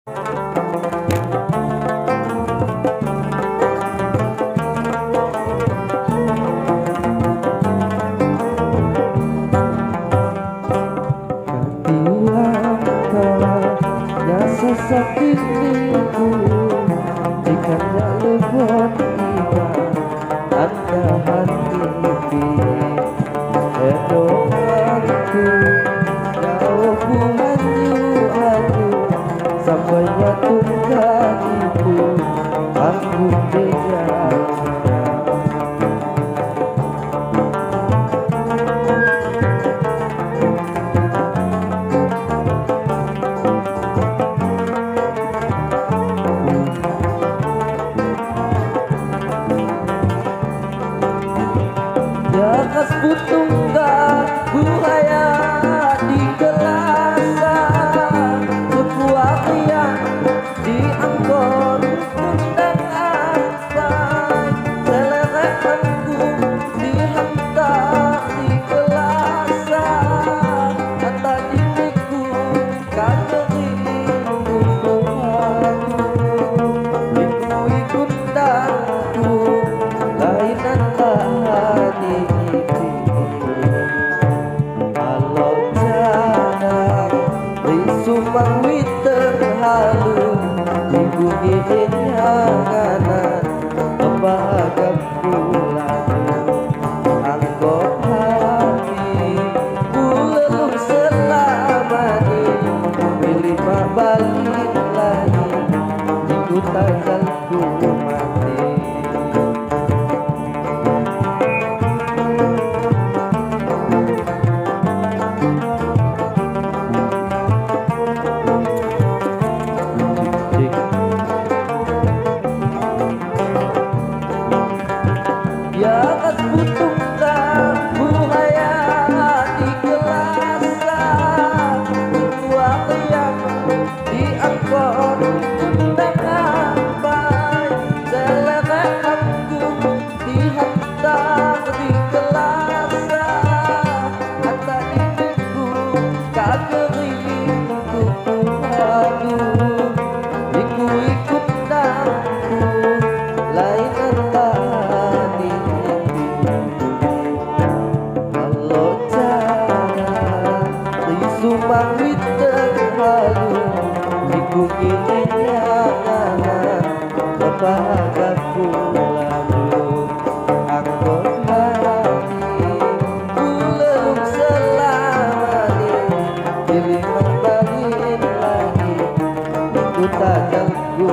Sakit itu jika tak lewat tiba anda hati edokanku jauh bulanyu aku sampai jatuhkan itu aku tega. Jakas putungga buaya di gelasan sebuah yang diangkut undang apa selerekanku dihantar di gelasan kata diriku kageriku ikut daku lainan lahani Sumang witer halu ibu giginya kanan kebagam pulang anggap hati bulelung selamani pilih mak balik lagi ikut tanggalku mati. Jakas putungga buaya di gelasan sebuah yang diangkut undang ampai selerekanku dihantar di gelasan kata diriku kageringku aduh ikut daku lainan tadi Sumang witer halu iku gininya kanan kebagam pulang angkot lagi bulelung selamani pilih kembali lagi ku tak ganggu